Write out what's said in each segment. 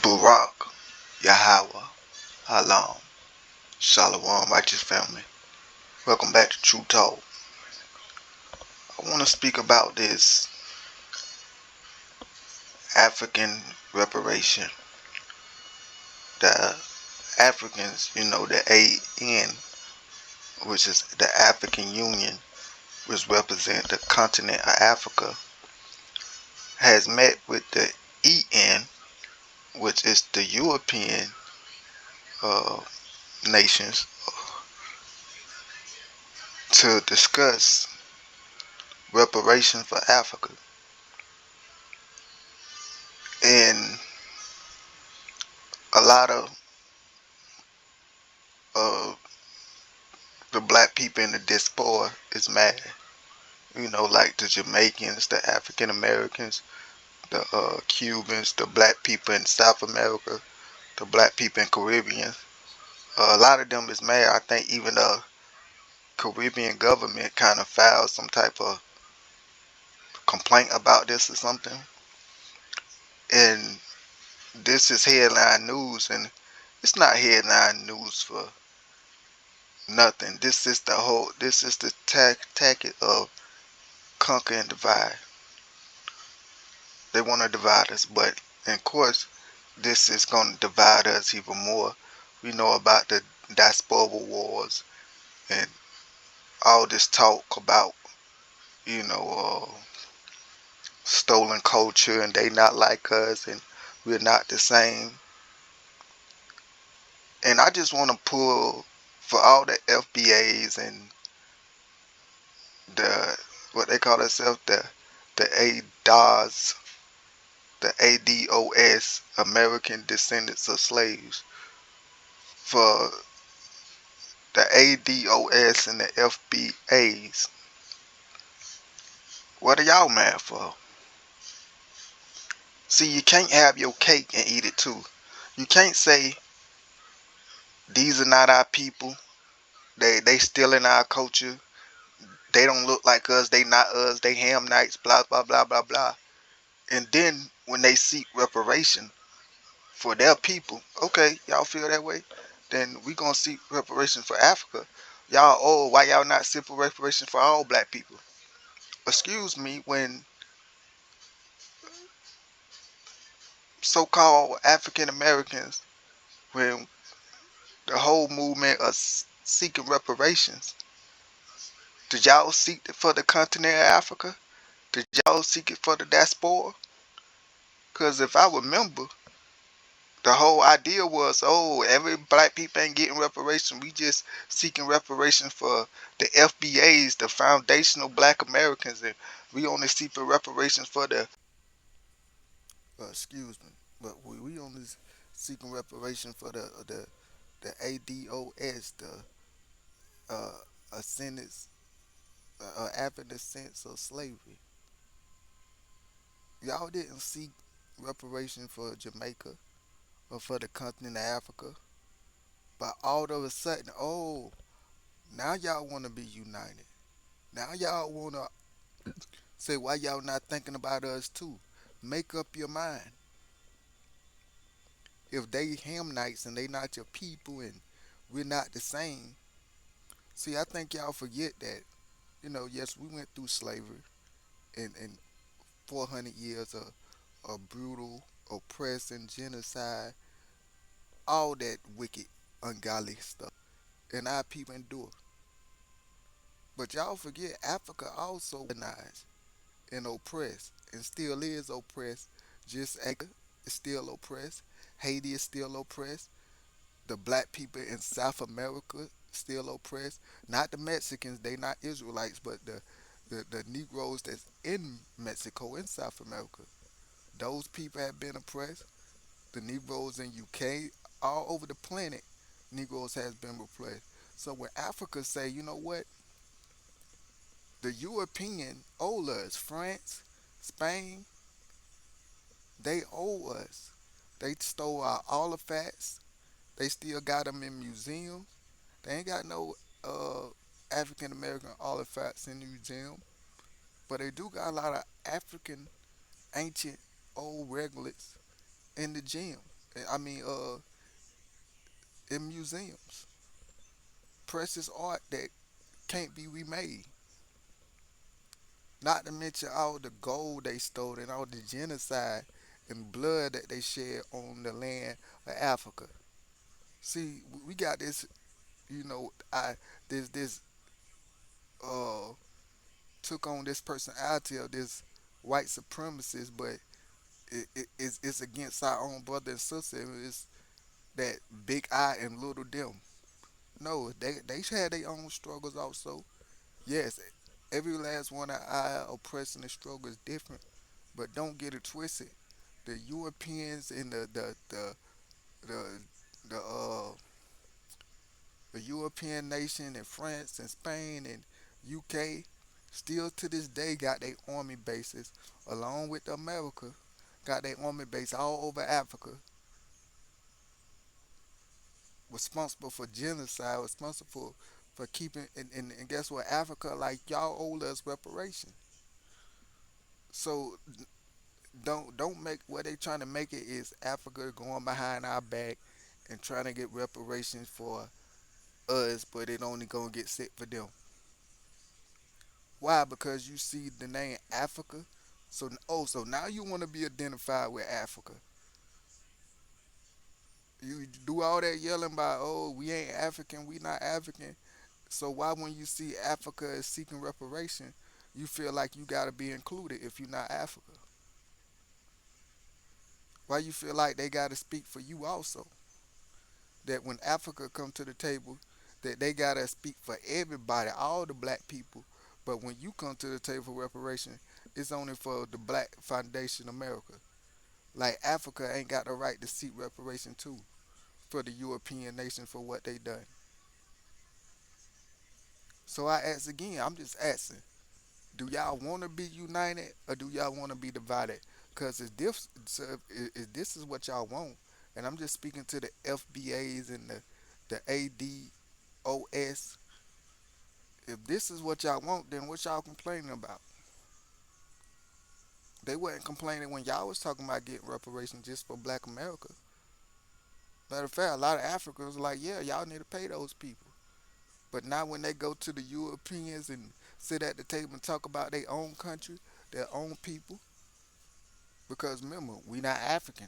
Barak, Yahweh, Halam, Shalom, righteous family. Welcome back to TRU-TALK. I want to speak about this African reparation. The Africans, the AN, which is the African Union, which represents the continent of Africa, has met with the EN, which is the European uh, nations, to discuss reparations for Africa. And a lot of uh, the black people in the diaspora is mad. Like the Jamaicans, the African Americans, the Cubans, the black people in South America, the black people in Caribbean. A lot of them is mad. I think even the Caribbean government kind of filed some type of complaint about this or something. And this is headline news, and it's not headline news for nothing. This is the tactic of conquer and divide. They want to divide us, but of course, this is going to divide us even more. We know about the diaspora wars and all this talk about, you know, stolen culture and they not like us and we're not the same. And I just want to pull for all the FBAs and the what they call themselves, the ADOS, the ADOS, American Descendants of Slaves, for the ADOS and the FBAs. What are y'all mad for? See, you can't have your cake and eat it too. You can't say these are not our people. They stealing our culture. They don't look like us. They not us. They Hamnites. Blah blah blah blah blah. And then when they seek reparation for their people, okay, y'all feel that way? Then we gonna seek reparation for Africa. Y'all, why y'all not seek reparation for all black people? Excuse me, when so-called African Americans, when the whole movement of seeking reparations, did y'all seek it for the continent of Africa? Did y'all seek it for the diaspora? Because if I remember, the whole idea was, every black people ain't getting reparation. We just seeking reparation for the FBAs, the foundational black Americans, and we only seeking reparations for the, excuse me, but we only seeking reparation for the ADOS, the uh, ascendants, African descents of slavery. Y'all didn't seek reparation for Jamaica or for the continent of Africa, but all of a sudden, now y'all want to be united. Now y'all want to say, why y'all not thinking about us too? Make up your mind. If they Hamnites and they not your people and we're not the same. See, I think y'all forget that, yes, we went through slavery and 400 years of brutal oppression, genocide, all that wicked, ungodly stuff. And our people endure. But y'all forget Africa also colonized and oppressed and still is oppressed. Just is still oppressed. Haiti is still oppressed. The black people in South America still oppressed. Not the Mexicans, they not Israelites, but the Negroes that's in Mexico and South America. Those people have been oppressed. The Negroes in UK, all over the planet, Negroes has been oppressed. So when Africa say, you know what, the European owe us, France, Spain, they owe us. They stole our artifacts. They still got them in museums. They ain't got no African American artifacts in the museum, but they do got a lot of African ancient old reglets in the gym. I mean, in museums, precious art that can't be remade. Not to mention all the gold they stole and all the genocide and blood that they shed on the land of Africa. See, we got this, I this uh took on this personality of this white supremacist, but it's against our own brother and sister. It's that big I and little them. No, they had their own struggles also. Yes, every last one of our oppression and struggle is different, but don't get it twisted. The Europeans and the the the European nation and France and Spain and UK still to this day got their army bases along with America, got their army base all over Africa, responsible for genocide, responsible for keeping and guess what? Africa like y'all owe us reparations. So don't make what they trying to make it is Africa going behind our back and trying to get reparations for us, but it only gonna get set for them. Why? Because you see the name Africa. So now you want to be identified with Africa. You do all that yelling about, oh, we ain't African, we not African. So why when you see Africa is seeking reparation, you feel like you gotta be included if you're not Africa? Why you feel like they gotta speak for you also? That when Africa come to the table, that they gotta speak for everybody, all the black people. But when you come to the table for reparation, it's only for the Black Foundation America. Like Africa ain't got the right to seek reparation too for the European nation for what they done. So I ask again, I'm just asking, do y'all want to be united or do y'all want to be divided? Cause if this is what y'all want, and I'm just speaking to the FBAs and the ADOS. If this is what y'all want, then what y'all complaining about? They wasn't complaining when y'all was talking about getting reparations just for Black America. Matter of fact, a lot of Africans was like, yeah, y'all need to pay those people. But now when they go to the Europeans and sit at the table and talk about their own country, their own people, because remember, we not African.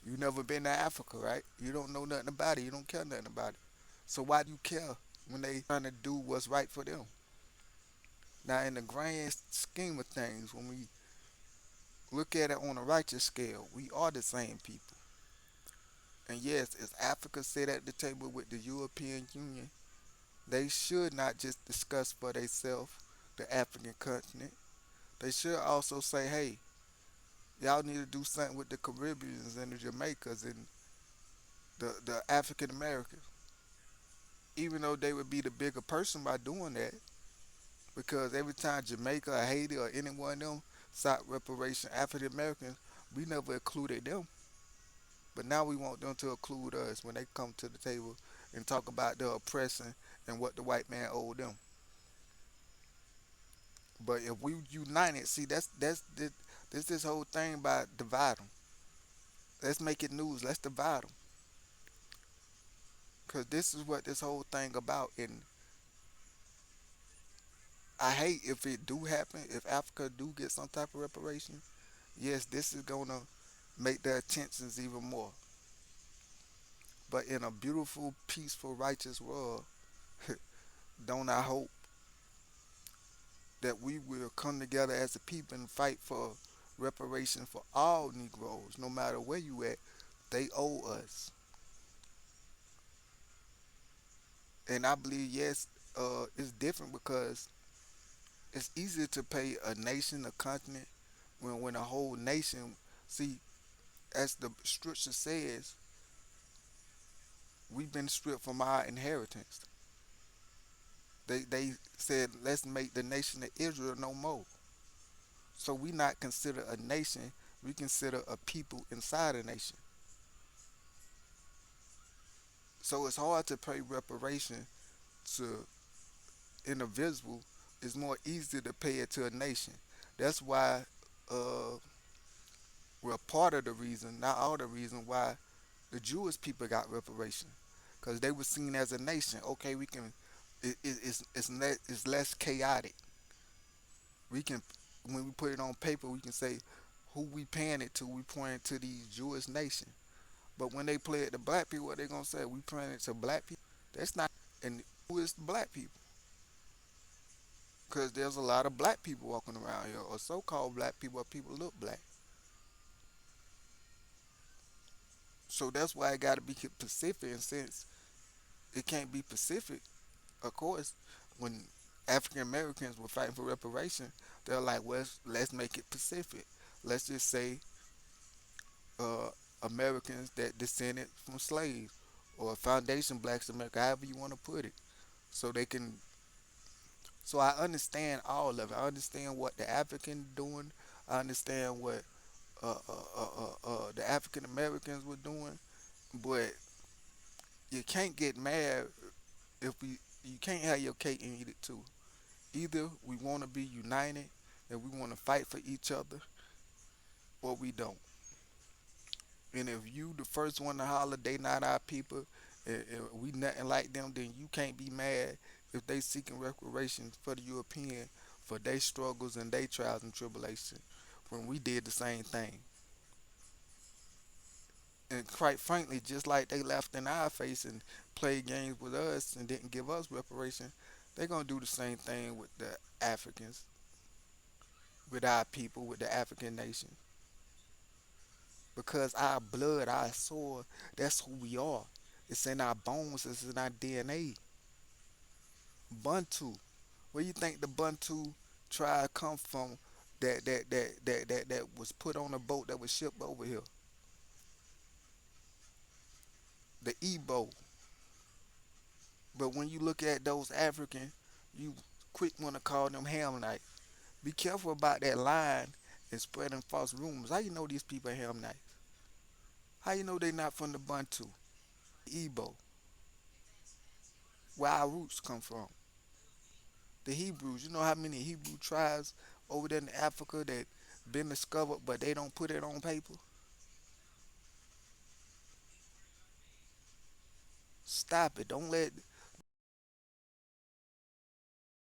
You never been to Africa, right? You don't know nothing about it. You don't care nothing about it. So why do you care when they trying to do what's right for them? Now, in the grand scheme of things, when we look at it on a righteous scale, we are the same people. And yes, as Africa sit at the table with the European Union, they should not just discuss for themselves the African continent. They should also say, hey, y'all need to do something with the Caribbeans and the Jamaicas and the African Americans. Even though they would be the bigger person by doing that, because every time Jamaica or Haiti or any one of them sought reparation African Americans, we never included them. But now we want them to include us when they come to the table and talk about the oppression and what the white man owed them. But if we united, see this whole thing about divide them. Let's make it news. Let's divide them, cause this is what this whole thing about. And I hate if it do happen, if Africa do get some type of reparation. Yes, this is gonna make their tensions even more. But in a beautiful, peaceful, righteous world, don't I hope that we will come together as a people and fight for reparation for all Negroes, no matter where you at. They owe us, and I believe yes, it's different because it's easier to pay a nation, a continent, when a whole nation. See, as the scripture says, we've been stripped from our inheritance. They said, let's make the nation of Israel no more. So we not consider a nation, we consider a people inside a nation. So it's hard to pay reparation to individual. It's more easy to pay it to a nation. That's why uh, Well, part of the reason, not all the reason, why the Jewish people got reparation, because they were seen as a nation. Okay, we can. It's less chaotic. We can, when we put it on paper, we can say who we paying it to. We pointing to these Jewish nation. But when they play it to black people, what they gonna say? We paying it to black people. That's not. And who is black people? Because there's a lot of black people walking around here, or so-called black people, or people look black. So that's why it got to be Pacific. And since it can't be Pacific, of course, when African Americans were fighting for reparation, they're like, well, let's make it Pacific. Let's just say uh, Americans that descended from slaves, or foundation blacks America, however you want to put it. So they can. So I understand all of it. I understand what the African doing. I understand what the African Americans were doing. But you can't get mad if we. You can't have your cake and eat it too. Either we want to be united and we want to fight for each other, or we don't. And if you the first one to holler they not our people, and we nothing like them, then you can't be mad if they seeking reparations for the European for their struggles and their trials and tribulations when we did the same thing. And quite frankly, just like they left in our face and played games with us and didn't give us reparation, they're gonna do the same thing with the Africans, with our people, with the African nation. Because our blood, our soil, that's who we are. It's in our bones, it's in our DNA. Bantu. Where you think the Bantu tribe come from that was put on a boat that was shipped over here? The Igbo. But when you look at those Africans, you quick want to call them Hamnites. Be careful about that line and spreading false rumors. How you know these people are Hamnites? How you know they not from the Bantu? Igbo. Where our roots come from. The Hebrews. You know how many Hebrew tribes over there in Africa that been discovered, but they don't put it on paper? Stop it. Don't let